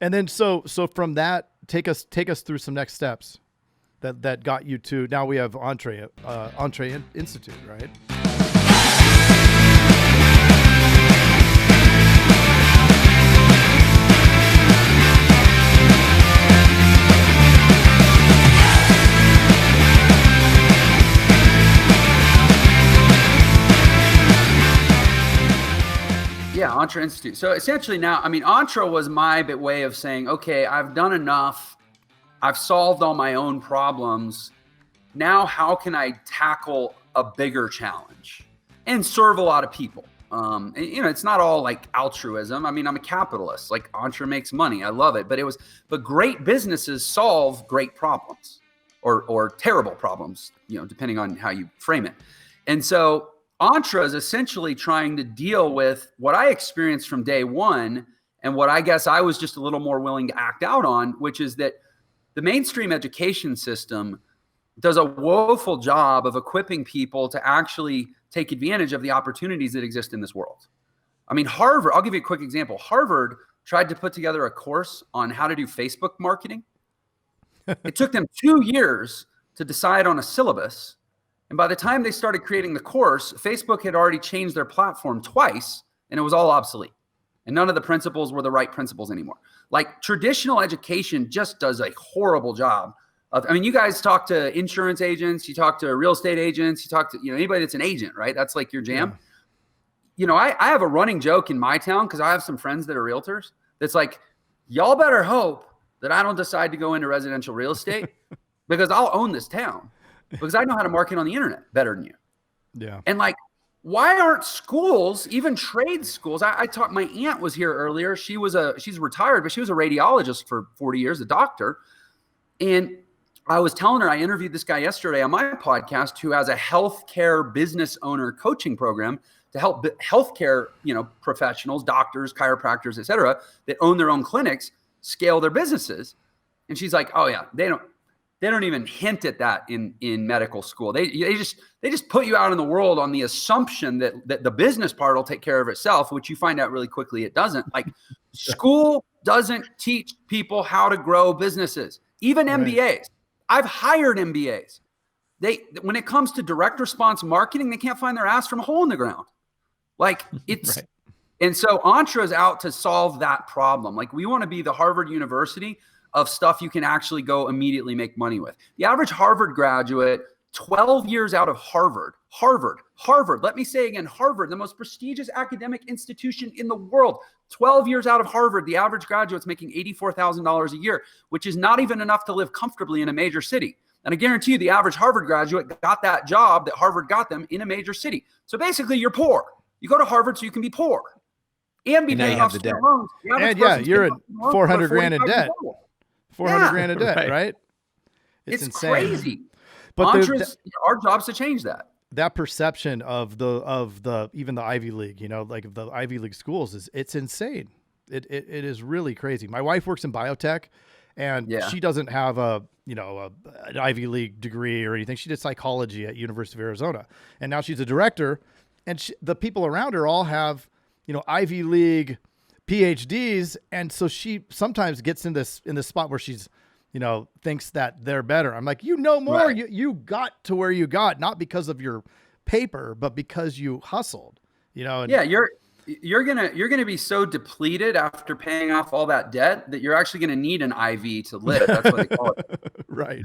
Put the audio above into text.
And then so from that, take us through some next steps that got you to now we have Entree Institute, right? Yeah, Entre Institute. So essentially now, I mean, Entre was my way of saying, okay, I've done enough. I've solved all my own problems. Now, how can I tackle a bigger challenge and serve a lot of people? And, it's not all like altruism. I mean, I'm a capitalist. Like Entre makes money. I love it. But great businesses solve great problems or terrible problems, depending on how you frame it. And so Entre is essentially trying to deal with what I experienced from day one and what I guess I was just a little more willing to act out on, which is that the mainstream education system does a woeful job of equipping people to actually take advantage of the opportunities that exist in this world. I mean, Harvard, I'll give you a quick example. Harvard tried to put together a course on how to do Facebook marketing. It took them 2 years to decide on a syllabus. And by the time they started creating the course, Facebook had already changed their platform twice, and it was all obsolete. And none of the principles were the right principles anymore. Like traditional education just does a horrible job of, I mean, you guys talk to insurance agents, you talk to real estate agents, you talk to, anybody that's an agent, right? That's like your jam. Yeah. I have a running joke in my town because I have some friends that are realtors. That's like, y'all better hope that I don't decide to go into residential real estate because I'll own this town. Because I know how to market on the internet better than you. Yeah. And like, why aren't schools, even trade schools? I talked, my aunt was here earlier. She's retired, but she was a radiologist for 40 years, a doctor. And I was telling her, I interviewed this guy yesterday on my podcast who has a healthcare business owner coaching program to help healthcare, professionals, doctors, chiropractors, et cetera, that own their own clinics, scale their businesses. And she's like, oh yeah, they don't even hint at that in medical school. They just put you out in the world on the assumption that the business part will take care of itself, which you find out really quickly it doesn't. Like school doesn't teach people how to grow businesses, even MBAs. Right. I've hired MBAs. When it comes to direct response marketing, they can't find their ass from a hole in the ground. Like it's, right. And so Entre is out to solve that problem. Like we want to be the Harvard University of stuff you can actually go immediately make money with. The average Harvard graduate, 12 years out of Harvard, let me say again, Harvard, the most prestigious academic institution in the world, 12 years out of Harvard, the average graduate's making $84,000 a year, which is not even enough to live comfortably in a major city. And I guarantee you the average Harvard graduate got that job that Harvard got them in a major city. So basically you're poor. You go to Harvard so you can be poor and be paying off student loans. And yeah, you're at 400 grand in debt. 400 grand in debt, right? It's insane. Crazy. But our job's to change that. That perception of the even the Ivy League, like of the Ivy League schools it's insane. It is really crazy. My wife works in biotech, and she doesn't have an Ivy League degree or anything. She did psychology at University of Arizona, and now she's a director. And the people around her all have Ivy League PhDs, and so she sometimes gets in this spot where she's thinks that they're better. I'm like, more. Right. You got to where you got, not because of your paper, but because you hustled. And you're gonna be so depleted after paying off all that debt that you're actually gonna need an IV to live. That's what they call it. Right.